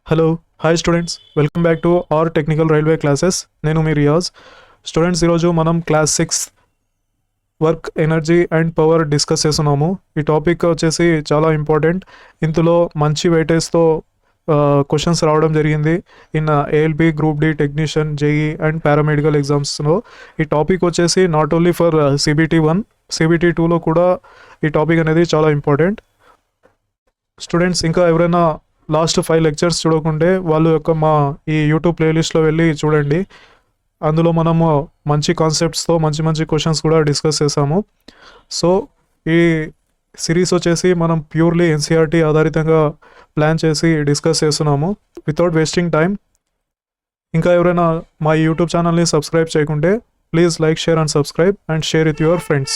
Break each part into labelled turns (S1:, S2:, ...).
S1: Hello hi students, welcome back to our technical Railway classes. నేను మీ Riyaz. Students, ఈరోజు మనం class 6 work energy and power discuss చేస్తున్నాము. ఈ topic వచ్చేసి చాలా ఇంపార్టెంట్. ఇందులో మంచి వెయిటేజ్తో క్వశ్చన్స్ రావడం జరిగింది in ALB, group D, technician, JE and paramedical ఎగ్జామ్స్లో. ఈ టాపిక్ వచ్చేసి not only for CBT 1, CBT 2లో కూడా ఈ టాపిక్ అనేది చాలా ఇంపార్టెంట్. స్టూడెంట్స్, ఇంకా ఎవరైనా లాస్ట్ 5 లెక్చర్స్ చూడకుంటే వాళ్ళు యొక్క మా ఈ యూట్యూబ్ ప్లేలిస్ట్లో వెళ్ళి చూడండి. అందులో మనము మంచి కాన్సెప్ట్స్తో మంచి మంచి క్వశ్చన్స్ కూడా డిస్కస్ చేసాము. సో ఈ సిరీస్ వచ్చేసి మనం ప్యూర్లీ NCERT ఆధారితంగా ప్లాన్ చేసి డిస్కస్ చేస్తున్నాము వితౌట్ వేస్టింగ్ టైం. ఇంకా ఎవరైనా మా యూట్యూబ్ ఛానల్ని సబ్స్క్రైబ్ చేయకుంటే please like, share and subscribe and share with your friends.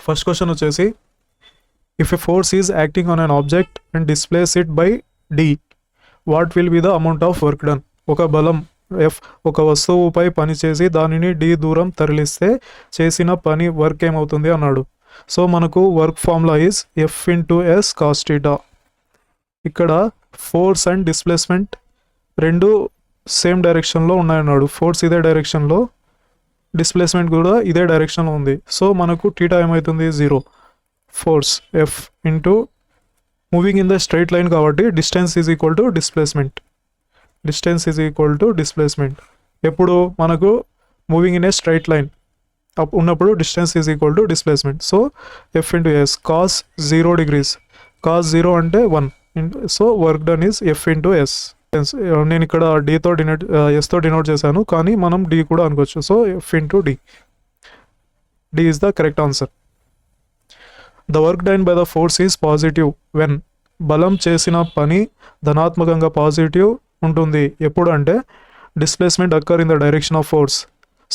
S1: First question వచ్చేసి, if a force is acting on an object and displace it by D, what will be the amount of work done? ఒక బలం F ఒక వస్తువుపై పని చేసి దానిని D దూరం తరలిస్తే చేసిన పని వర్క్ ఏమవుతుంది అన్నాడు. సో మనకు work formula is F into S cos θ. ఇక్కడ ఫోర్స్ అండ్ డిస్ప్లేస్మెంట్ రెండు సేమ్ డైరెక్షన్లో ఉన్నాయన్నాడు. ఫోర్స్ ఇదే డైరెక్షన్లో, డిస్ప్లేస్మెంట్ కూడా ఇదే డైరెక్షన్లో ఉంది. సో మనకు θ ఏమవుతుంది? 0. Force F into moving in the straight line కాబట్టి distance is equal to displacement. Distance is equal to displacement. ఎప్పుడు మనకు moving in a straight line ఉన్నప్పుడు distance is equal to displacement. So F into S cos 0 degrees. Cos 0 అంటే 1. So work done is F into S. నేను ఇక్కడ Dతో Sతో denote చేశాను, కానీ మనం D కూడా అనుకోవచ్చు. So F into D. D is the correct answer. The work done by the force is positive when. బలం చేసిన పని ధనాత్మకంగా పాజిటివ్ ఉంటుంది ఎప్పుడు అంటే displacement occur in the direction of force.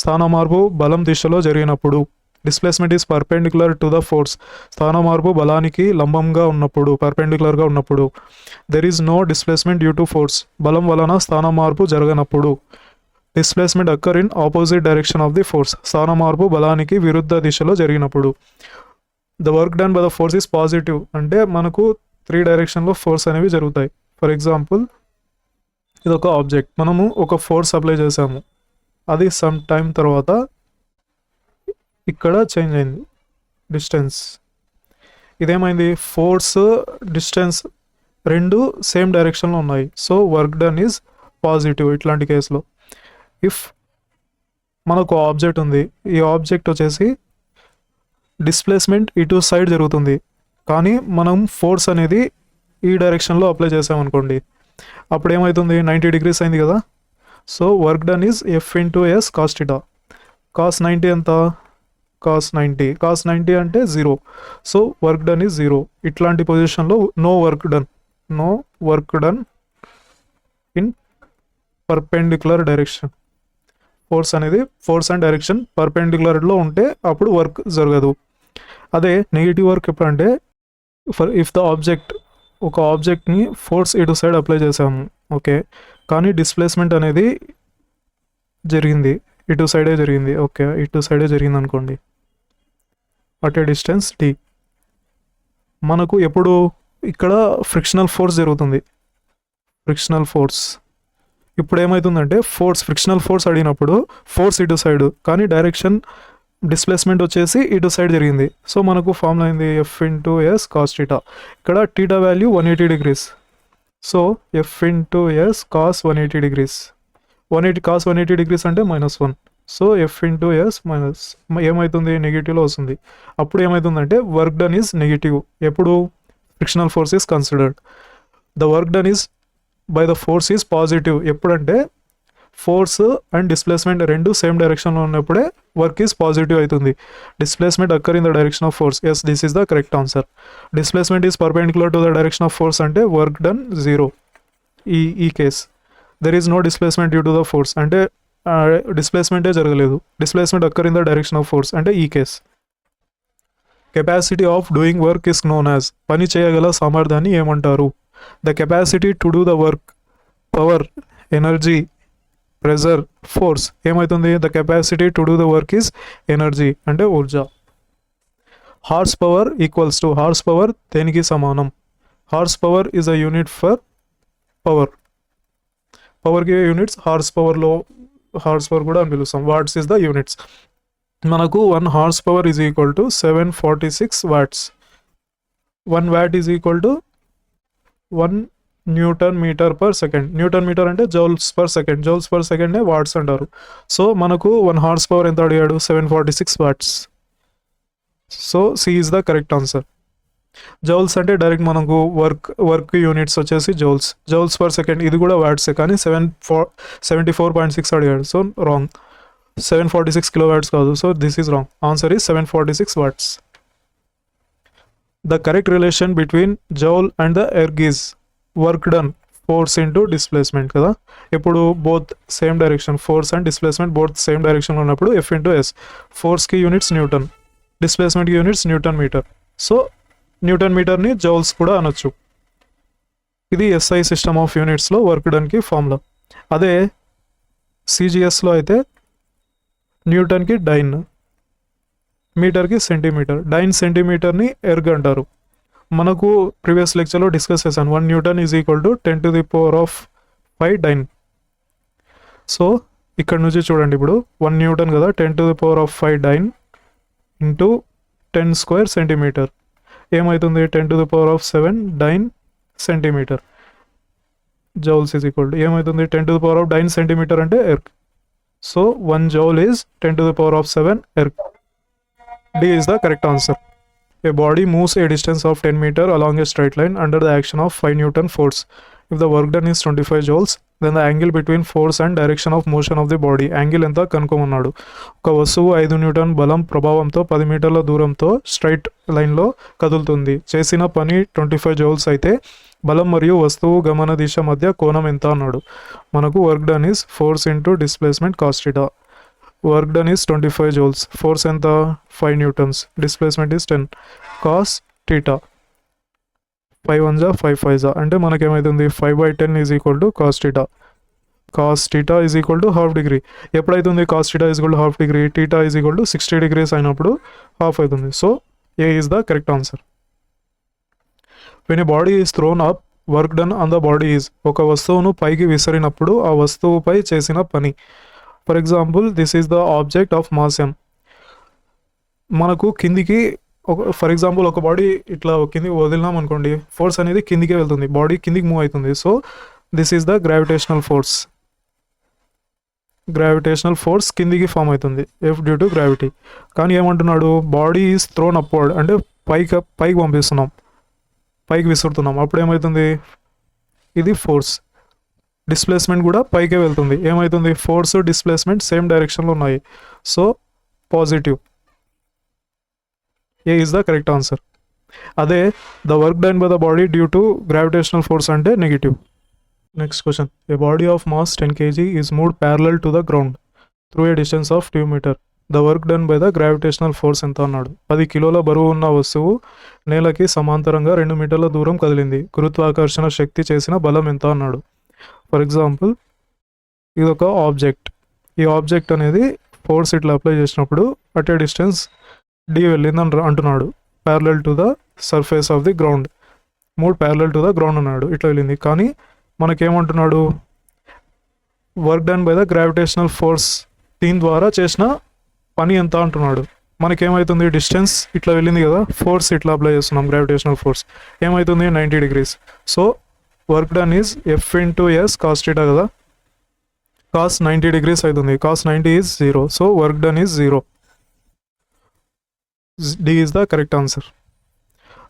S1: స్థాన మార్పు బలం దిశలో జరిగినప్పుడు. Displacement is perpendicular to the force. స్థాన మార్పు బలానికి లంబంగా ఉన్నప్పుడు, పర్పెండిక్యులర్గా ఉన్నప్పుడు. There is no displacement due to force. బలం వలన స్థాన మార్పు జరగనప్పుడు. Displacement occur in opposite direction of the force. స్థాన మార్పు బలానికి విరుద్ధ దిశలో జరిగినప్పుడు. The work done by the force is positive అంటే మనకు 3 డైరెక్షన్లో ఫోర్స్ అనేవి జరుగుతాయి. ఫర్ ఎగ్జాంపుల్, ఇది ఒక ఆబ్జెక్ట్, మనము ఒక ఫోర్స్ అప్లై చేసాము, అది సమ్ టైం తర్వాత ఇక్కడ చేంజ్ అయింది డిస్టెన్స్. ఇదేమైంది? ఫోర్స్, డిస్టెన్స్ రెండు సేమ్ డైరెక్షన్లో ఉన్నాయి. So work done is positive ఇట్లాంటి కేసులో. ఇఫ్ మనకు ఆబ్జెక్ట్ ఉంది, ఈ ఆబ్జెక్ట్ వచ్చేసి డిస్ప్లేస్మెంట్ ఇటు సైడ్ జరుగుతుంది, కానీ మనం ఫోర్స్ అనేది ఈ డైరెక్షన్లో అప్లై చేసామనుకోండి, అప్పుడు ఏమవుతుంది? 90 degrees అయింది కదా. So work done is F into S cos θ. Cos 90 ఎంత? కాస్ 90. కాస్ 90 అంటే 0. So work done is 0. ఇట్లాంటి పొజిషన్లో no work done. No work done in perpendicular direction. Force అనేది ఫోర్స్ అండ్ డైరెక్షన్ పర్పెండిక్యులర్లో ఉంటే అప్పుడు వర్క్ జరగదు. అదే నెగిటివ్ వర్క్ ఎప్పుడంటే, ఇఫ్ ద ఆబ్జెక్ట్, ఒక ఆబ్జెక్ట్ని ఫోర్స్ ఇటు సైడ్ అప్లై చేసాము, ఓకే, కానీ డిస్ప్లేస్మెంట్ అనేది జరిగింది ఇటు సైడే జరిగింది, ఓకే, ఇటు సైడే జరిగింది అనుకోండి, అట్ ఏ డిస్టెన్స్ D. మనకు ఎప్పుడు ఇక్కడ ఫ్రిక్షనల్ ఫోర్స్ జరుగుతుంది. ఫ్రిక్షనల్ ఫోర్స్ ఇప్పుడు ఏమవుతుందంటే, ఫ్రిక్షనల్ ఫోర్స్ అడిగినప్పుడు ఫోర్స్ ఇటు సైడ్, కానీ డైరెక్షన్ డిస్ప్లేస్మెంట్ వచ్చేసి ఇటు సైడ్ జరిగింది. సో మనకు ఫార్ములా అయింది F ఇంటూ S కాస్ θ. ఇక్కడ θ value 180 degrees. So F into S cos 180 degrees. Cos 180 degrees అంటే -1. So F into S minus ఏమవుతుంది? నెగిటివ్లో వస్తుంది. అప్పుడు ఏమవుతుందంటే వర్క్ డన్ ఈజ్ నెగిటివ్ ఎప్పుడు frictional force is considered. The work done is by the force is positive ఎప్పుడంటే force and displacement రెండు same డైరెక్షన్లో ఉన్నప్పుడే వర్క్ ఈజ్ పాజిటివ్ అవుతుంది. Displacement occur in the direction of force. Yes, this is the correct answer. Displacement is perpendicular to the direction of force అంటే work done 0. ఈ case there is no displacement due to the force అంటే డిస్ప్లేస్మెంటే జరగలేదు. Displacement occur in the direction of force అంటే ఈ case. Capacity of doing work is known as. పని చేయగల సామర్థ్యాన్ని ఏమంటారు? The capacity to do the work. Power, energy, pressure, force ఏమవుతుంది? The capacity to do the work is energy అంటే ఊర్జా. Horse power equals to, horse power దేనికి సమానం? Horse power is a unit for పవర్కి యూనిట్స్ హార్స్ పవర్ కూడా అని పిలుస్తాం. Watts is the units. మనకు 1 horse power is equal to 746 watts. 1 watt is equal to 1 newton metre per second. Newton metre అంటే joules per సెకండ్నే watts అంటారు. So మనకు 1 horse power ఎంత అడిగాడు? 746 watts. So C is the correct answer. Joules అంటే direct మనకు work units వచ్చేసి joules per second, ఇది కూడా వాట్సే, కానీ 74.6 అడిగాడు. So wrong. 746 కిలో వాట్స్ కాదు. So this is wrong. Answer is 746 watts. The correct relation between joule and the erg is work done force into displacement కదా. ఇప్పుడు both same direction, force and displacement both same డైరెక్షన్లో ఉన్నప్పుడు F into S. ఫోర్స్కి units newton, డిస్ప్లేస్మెంట్కి units newton metre. So newton మీటర్ని joules కూడా అనొచ్చు. ఇది ఎస్ఐ సిస్టమ్ ఆఫ్ యూనిట్స్లో వర్క్ డన్కి ఫార్ములా. అదే సిజిఎస్లో అయితే న్యూటన్కి డైన్, మీటర్కి సెంటీమీటర్. డైన్ సెంటీమీటర్ని ఎర్గ్ అంటారు. మనకు ప్రీవియస్ లెక్చర్లో డిస్కస్ చేశాను. 1 newton is equal to 10 to the power of 5 dyne. So ఇక్కడ నుంచి చూడండి, ఇప్పుడు 1 న్యూటన్ కదా, 10 to the power of 5 dyne into 10 square centimetre ఏమవుతుంది? 10 to the power of 7 dyne centimetre. Joules is equal to ఏమవుతుంది? 10 to the power of dyne centimetre అంటే erg. So 1 joule is 10 to the power of 7 erg. D is the correct answer. A body moves a distance of 10 meter along a straight line under the action of 5 Newton force. If the work done is 25 joules, then the angle between force and direction of motion of the body. Angle ఎంత కనుక్కోమన్నాడు. ఒక వస్తువు 5 Newton బలం ప్రభావంతో 10 మీటర్ల దూరంతో straight లైన్లో కదులుతుంది. చేసిన పని 25 జౌల్స్ అయితే బలం మరియు వస్తువు గమన దిశ మధ్య కోణం ఎంత అన్నాడు. మనకు work done is force into displacement cos theta. Work done is 25 joules, force ఎంత 5 newtons, displacement is 10 cos theta. 5 1 5 5 అంటే మనకేమవుతుంది? 5/10 is equal to cos theta. Cos theta is equal to half degree. ఎప్పుడైతుంది cos theta is equal to half degree? Theta is equal to 60 degrees అయినప్పుడు half అవుతుంది. So A is the correct answer. When A body is thrown up, work done on the body is. ఒక వస్తువును పైకి విసిరినప్పుడు ఆ వస్తువుపై చేసిన పని. For example, this is the object of mass m. మనకు కిందికి ఫర్ ఎగ్జాంపుల్ ఒక బాడీ ఇట్లా కిందికి వదిలినాం అనుకోండి, ఫోర్స్ అనేది కిందికే వెళ్తుంది, బాడీ కిందికి మూవ్ అవుతుంది. So this is the gravitational force కిందికి ఫామ్ అవుతుంది, ఎఫ్ డ్యూ టు గ్రావిటీ. కానీ ఏమంటున్నాడు? బాడీ ఈజ్ థ్రోన్ అప్వర్డ్ అంటే పైకి పంపిస్తున్నాం, పైకి విసురుతున్నాం. అప్పుడు ఏమవుతుంది? ఇది ఫోర్స్. డిస్ప్లేస్మెంట్ కూడా పైకే వెళ్తుంది. ఏమవుతుంది? ఫోర్స్ డిస్ప్లేస్మెంట్ సేమ్ డైరెక్షన్లో ఉన్నాయి. So positive. A is the correct answer. అదే the work done by the body due to gravitational force అంటే negative. Next question. A body of mass 10 kg is moved parallel to the ground through a distance of 2 meter. ద work done by the gravitational ఫోర్స్ ఎంత అన్నాడు. 10 కిలోల బరువు ఉన్న వస్తువు నేలకి సమాంతరంగా 2 మీటర్ల దూరం కదిలింది. గురుత్వాకర్షణ శక్తి చేసిన బలం ఎంత అన్నాడు. ఫర్ ఎగ్జాంపుల్, ఇది ఒక ఆబ్జెక్ట్. ఈ ఆబ్జెక్ట్ అనేది ఫోర్స్ ఇట్లా అప్లై చేసినప్పుడు అట్ ఏ డిస్టెన్స్ డి వెళ్ళిందని అంటున్నాడు. Parallel to the surface of the ground. Parallel to the ground అన్నాడు, ఇట్లా వెళ్ళింది. కానీ మనకేమంటున్నాడు? Work done by the gravitational force, దీని ద్వారా చేసిన పని ఎంత అంటున్నాడు. మనకేమవుతుంది? డిస్టెన్స్ ఇట్లా వెళ్ళింది కదా, ఫోర్స్ ఇట్లా అప్లై చేస్తున్నాం, గ్రావిటేషనల్ ఫోర్స్ ఏమవుతుంది? 90 degrees. So work done is F into S cos theta కదా, కాస్ 90 degrees అవుతుంది. Cos 90 is 0. So work done is 0. D is the correct answer.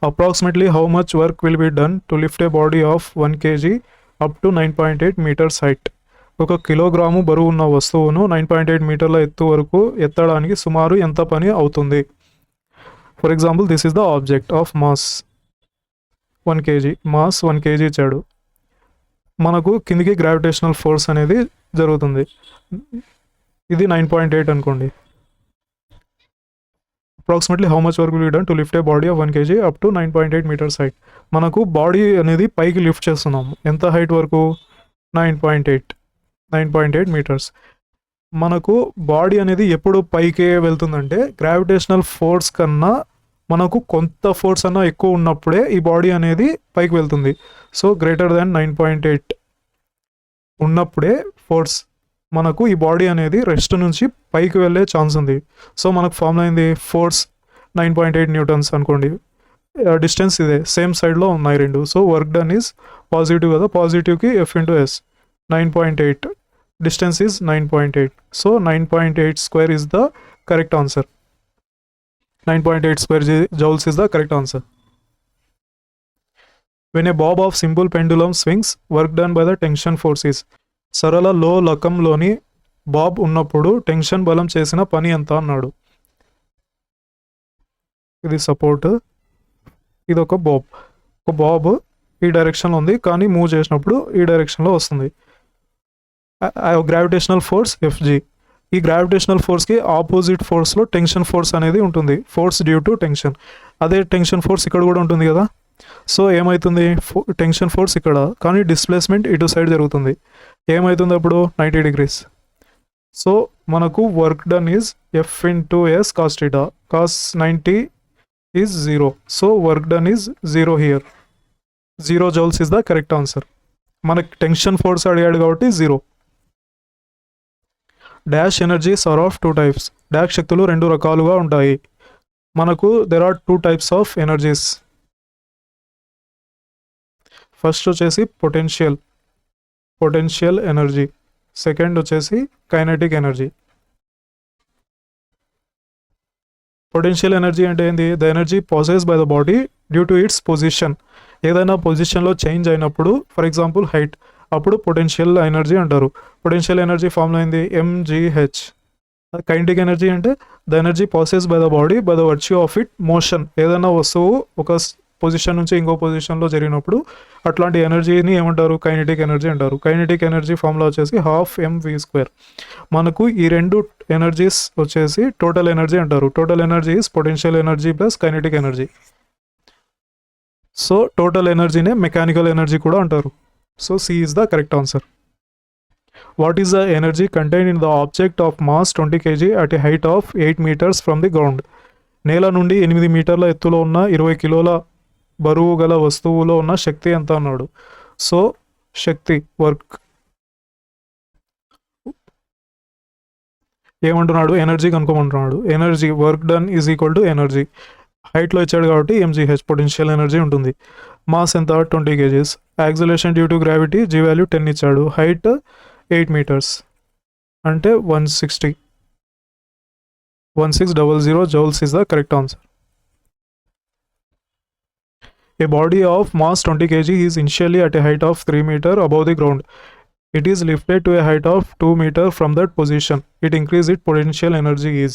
S1: Approximately how much work will be done to lift a body of 1 kg up to 9.8 meters height? ఒక kilogram బరువు ఉన్న వస్తువును 9.8 మీటర్ల ఎత్తు వరకు ఎత్తడానికి సుమారు ఎంత పని అవుతుంది? For example, this is the object of mass 1 kg. Mass 1 kg ఇచ్చాడు. మనకు కిందికి గ్రావిటేషనల్ ఫోర్స్ అనేది జరుగుతుంది. ఇది 9.8 అనుకోండి. Approximately how much work will be done to lift A body of 1 kg up to 9.8 meters height. మనకు బాడీ అనేది పైకి లిఫ్ట్ చేస్తున్నాము. ఎంత హైట్ వరకు? 9.8 meters. మనకు బాడీ అనేది ఎప్పుడు పైకే వెళ్తుందంటే గ్రావిటేషనల్ ఫోర్స్ కన్నా మనకు కొంత ఫోర్స్ అన్నా ఎక్కువ ఉన్నప్పుడే ఈ బాడీ అనేది పైకి వెళ్తుంది. సో గ్రేటర్ దాన్ 9.8 ఉన్నప్పుడే ఫోర్స్ మనకు ఈ బాడీ అనేది రెస్ట్ నుంచి పైకి వెళ్ళే ఛాన్స్ ఉంది. సో మనకు ఫార్ములా అయింది ఫోర్స్ 9.8 న్యూటన్స్ అనుకోండి. డిస్టెన్స్ ఇదే, సేమ్ సైడ్లో ఉన్నాయి రెండు. So work done is positive కదా, పాజిటివ్కి F into S 9.8, distance is 9.8. So 9.8 square is the correct answer. 9.8 square joules is the correct answer. When a bob of simple pendulum swings, work done by the tension force is. సరళ లో లకంలోని Bob ఉన్నప్పుడు tension బలం చేసిన పని ఎంత అన్నాడు. ఇది support, ఇది ఒక బాబ్ ఈ డైరెక్షన్లో ఉంది, కానీ మూవ్ చేసినప్పుడు ఈ డైరెక్షన్లో వస్తుంది. Gravitational force FG. ఈ గ్రావిటేషనల్ ఫోర్స్కి ఆపోజిట్ ఫోర్స్లో టెన్షన్ ఫోర్స్ అనేది ఉంటుంది, ఫోర్స్ డ్యూ టు టెన్షన్. అదే టెన్షన్ ఫోర్స్ ఇక్కడ కూడా ఉంటుంది కదా. సో ఏమవుతుంది, టెన్షన్ ఫోర్స్ ఇక్కడ, కానీ డిస్ప్లేస్మెంట్ ఇటు సైడ్ జరుగుతుంది. ఏమవుతుంది అప్పుడు 90 degrees. సో మనకు work done is F into S cos theta. Cos 90 is 0. So work done is 0 here. 0 joules is the correct answer. మనకి టెన్షన్ ఫోర్స్ అడిగాడు కాబట్టి 0. Dash energies are of 2 types. Dash శక్తులు 2 రకాలుగా ఉంటాయి. మనకు there are 2 types of energies. First వచ్చేసి potential energy, second వచ్చేసి kinetic energy. Potential energy అంటే ఏంది, the energy possesses by the body due to it's position. ఏదైనా పొజిషన్లో చేంజ్ అయినప్పుడు, ఫర్ ఎగ్జాంపుల్ హైట్, అప్పుడు పొటెన్షియల్ ఎనర్జీ అంటారు. పొటెన్షియల్ ఎనర్జీ ఫార్ములా అయింది mgh. కైనెటిక్ ఎనర్జీ అంటే the energy possesses by the body by the virtue of it motion. ఏదైనా వస్తువు ఒక పొజిషన్ నుంచి ఇంకో పొజిషన్లో జరిగినప్పుడు అట్లాంటి ఎనర్జీని ఏమంటారు, కైనెటిక్ ఎనర్జీ అంటారు. కైనెటిక్ ఎనర్జీ ఫార్ములా వచ్చేసి 12mv². మనకు ఈ 2 ఎనర్జీస్ వచ్చేసి టోటల్ ఎనర్జీ అంటారు. Total energy is potential energy plus kinetic energy. So total ఎనర్జీనే మెకానికల్ ఎనర్జీ కూడా అంటారు. So C is the correct answer. What is the energy contained in the object of mass 20 kg at a height of 8 meters from the ground? నేల నుండి 8 మీటర్ల ఎత్తులో ఉన్న 20 కిలోల బరువు గల వస్తువులో ఉన్న శక్తి ఎంత అన్నాడు. సో శక్తి వర్క్ ఏమంటున్నాడు, ఎనర్జీ కనుక్కోమంటున్నాడు. Energy work done is equal to energy. హైట్లో ఇచ్చాడు కాబట్టి mgh పొటెన్షియల్ ఎనర్జీ ఉంటుంది. మాస్ ఎంత 20 kgs. Acceleration due to gravity G value 10 ఇచ్చాడు. హైట్ 8 meters అంటే 1600 joules is the correct answer. A body of mass 20 kg is initially at a height of 3 meter above the ground. It is lifted to a height of 2 meter from that position. It increases its potential energy is.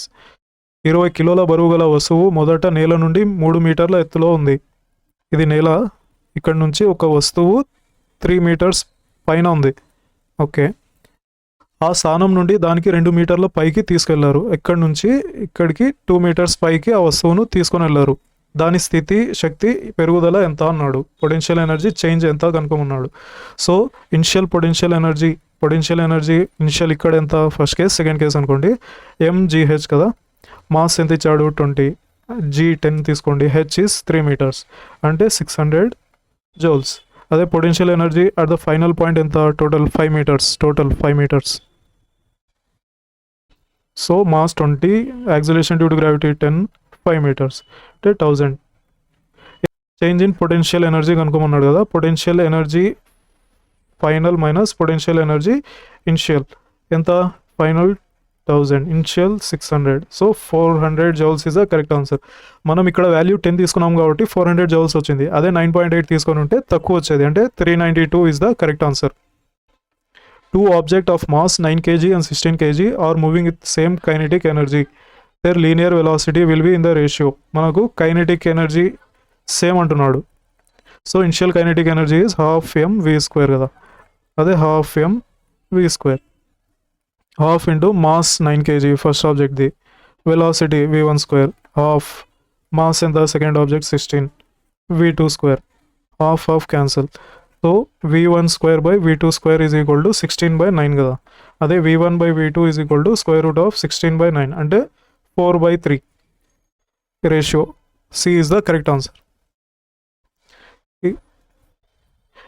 S1: 20 కిలోల బరువు గల వస్తువు మొదట నేల నుండి 3 మీటర్ల ఎత్తులో ఉంది. ఇది నేల, ఇక్కడ నుంచి ఒక వస్తువు 3 meters పైన ఉంది. ఓకే, ఆ స్థానం నుండి దానికి 2 మీటర్ల పైకి తీసుకెళ్లారు. ఎక్కడి నుంచి ఇక్కడికి 2 meters పైకి ఆ వస్తువును తీసుకొని వెళ్ళారు. దాని స్థితి శక్తి పెరుగుదల ఎంత అన్నాడు. పొటెన్షియల్ ఎనర్జీ చేంజ్ ఎంత కనుక్కోమన్నాడు. So initial potential energy initial ఇక్కడ ఎంత, ఫస్ట్ కేస్ సెకండ్ కేస్ అనుకోండి, mgh కదా. మాస్ ఎంత ఇచ్చాడు 20, G 10 తీసుకోండి, H is 3 meters అంటే 600 joules. అదే potential energy at the final point ఎంత, total 5 meters. So mass 20, acceleration due to gravity 10, 5 meters అంటే 1000. చేంజ్ ఇన్ పొటెన్షియల్ ఎనర్జీ కనుక్కోమన్నాడు కదా. Potential energy final minus potential energy initial ఎంత, final 1000, initial 600. So 400 joules is the correct answer. మనం ఇక్కడ value 10 తీసుకున్నాం కాబట్టి 400 joules వచ్చింది. అదే 9.8 తీసుకొని ఉంటే తక్కువ వచ్చేది, అంటే 392 is the correct answer. 2 objects of mass 9 kg and 16 kg are moving with same kinetic energy. Their linear velocity will be in the ratio. మనకు కైనెటిక్ ఎనర్జీ సేమ్ అంటున్నాడు. So initial kinetic energy is 12mv² కదా. అదే 12mv². 12 into mass 9 kg first object ది, velocity v1², half mass ఎంత second object 16, v2², half cancel. So v1² by v2² is equal to 16/9 కదా. అదే v1/v2 is equal to √16/9 అంటే 4/3 ratio. C is the correct answer.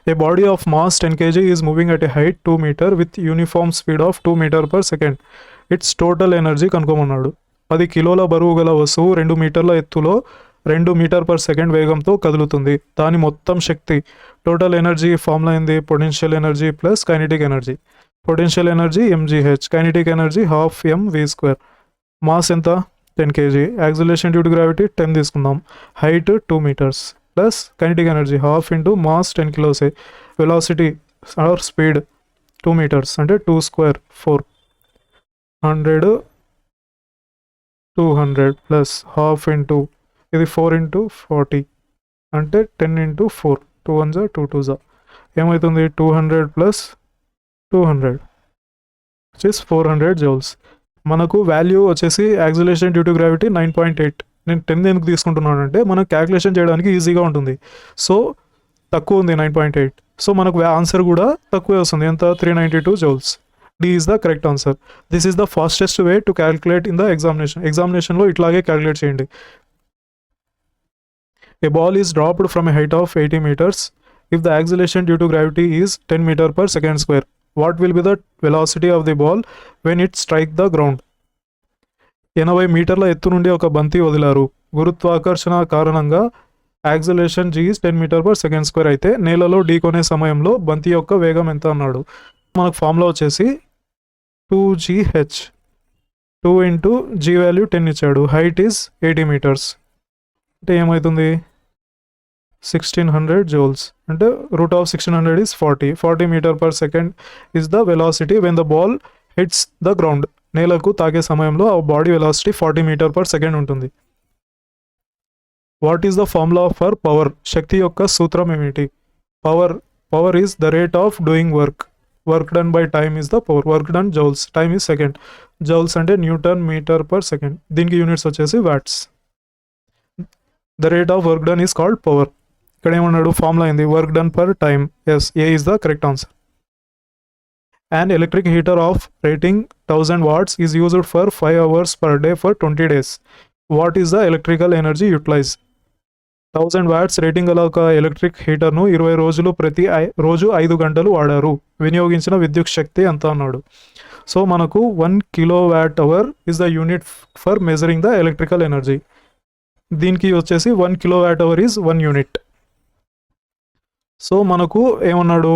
S1: A body of mass 10 kg is moving at a height 2 meter with uniform speed of 2 meter per second. Its total energy కనుక్కోమన్నాడు. 10 కిలోల బరువు గల వస్తువు 2 మీటర్ల ఎత్తులో 2 metre per second వేగంతో కదులుతుంది. దాని మొత్తం శక్తి టోటల్ ఎనర్జీ ఫార్ములా ఏంది? Potential energy plus kinetic energy. Potential energy mgh, kinetic energy half mv². Mass ఎంత? 10 kg. Acceleration due to gravity 10 తీసుకుందాం. Height 2 metres plus kinetic energy half into mass 10 kilos. Velocity or speed 2 metres అంటే 2 square 4. 100 200 plus half into ఇది 4 into 40 అంటే 10 into 4. 2 1 2 2 ఏమవుతుంది? 200 plus 200 which is 400 joules. మనకు value వచ్చేసి acceleration due to gravity 9.8. నేను 10 ఎందుకు తీసుకుంటున్నాను అంటే మనకు క్యాలిక్యులేషన్ చేయడానికి ఈజీగా ఉంటుంది. సో తక్కువ ఉంది 9.8. సో మనకు ఆన్సర్ కూడా తక్కువే వస్తుంది. ఎంత? 392 joules. D is the correct answer. This is the fastest way to calculate in the ఎగ్జామినేషన్లో ఇట్లాగే క్యాలిక్యులేట్ చేయండి. A ball is dropped from a height of 80 meters. If the acceleration due to gravity is 10 meter per second square, what will be the velocity of the ball when it strike the ground? 80 మీటర్ల ఎత్తు నుండి ఒక బంతి వదిలారు. గురుత్వాకర్షణ కారణంగా acceleration g is 10 metre per second square అయితే నేలలో ఢీకొనే సమయంలో బంతి యొక్క వేగం ఎంత అన్నాడు. మనకు ఫార్ములా వచ్చేసి 2gh. 2 ఇంటూ g వాల్యూ 10 ఇచ్చాడు. హైట్ ఈజ్ 80 మీటర్స్ అంటే ఏమవుతుంది? 1600 జౌల్స్ అంటే root of 1600 is 40. 40 metre per second is the velocity when the ball hits the ground. నేలకు తాకే సమయంలో ఆ body velocity 40 metre per second ఉంటుంది. What is the formula for power? శక్తి యొక్క సూత్రం ఏమిటి? Power is the rate of doing work done by time is the power. Work done joules, time is second. Joules అంటే newton metre per second. దీనికి units వచ్చేసి watts. The rate of work done is called power. ఇక్కడ ఏమన్నాడు? Formula అయింది work done per time. Yes, A is the correct answer. An electric heater of rating 1000 watts is used for 5 hours per day for 20 days. What is the electrical energy utilized? 1000 watts rating గల ఒక electric హీటర్ను 20 రోజులు ప్రతి రోజు 5 గంటలు వాడారు. వినియోగించిన విద్యుత్ శక్తి ఎంత అన్నాడు. సో మనకు 1 kilowatt hour is the unit for measuring the electrical energy. దీనికి వచ్చేసి 1 kilowatt hour is 1 unit. So మనకు ఏమన్నాడు?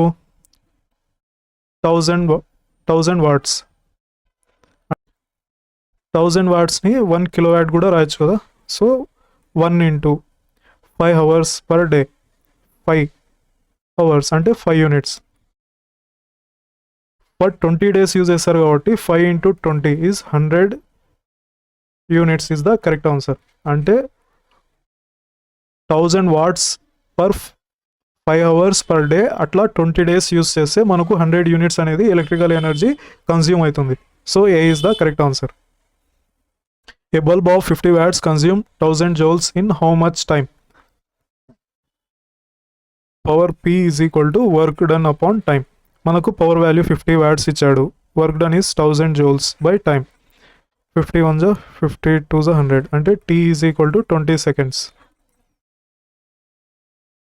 S1: 1000 వాట్స్. 1000 వాట్స్ని 1 కిలోవాట్ కూడా రాయొచ్చు కదా. So 1 into 5 hours per day. 5 hours అంటే 5 యూనిట్స్. బట్ 20 డేస్ యూజ్ చేస్తారు కాబట్టి 5 into 20 is 100 units is the correct answer. అంటే 1000 watts per 5 hours per day అట్లా 20 డేస్ యూస్ చేస్తే మనకు 100 యూనిట్స్ అనేది ఎలక్ట్రికల్ ఎనర్జీ కన్జ్యూమ్ అవుతుంది. So A is the correct answer. A bulb of 50 watts consume 1000 joules in how much time? Power P is equal to work done upon time. మనకు power value 50 watts ఇచ్చాడు. Work done is 1000 joules by time. 51 50 2 100 అంటే T is equal to 20 seconds.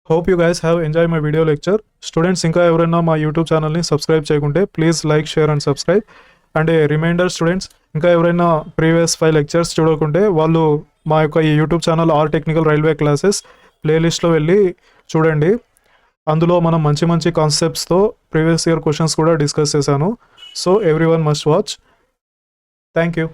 S1: Hope you guys have enjoy my video lecture. Students ఇంకా ఎవరైనా మా YouTube ఛానల్ని subscribe చేయకుంటే please like, share and subscribe. And remainder students, ఇంకా ఎవరైనా previous 5 lectures చూడకుంటే వాళ్ళు మా యొక్క ఈ YouTube channel R Technical Railway Classes ప్లేలిస్ట్లో వెళ్ళి చూడండి. అందులో మనం మంచి మంచి కాన్సెప్ట్స్తో ప్రీవియస్ ఇయర్ క్వశ్చన్స్ కూడా డిస్కస్ చేశాను. So every one must watch. Thank you.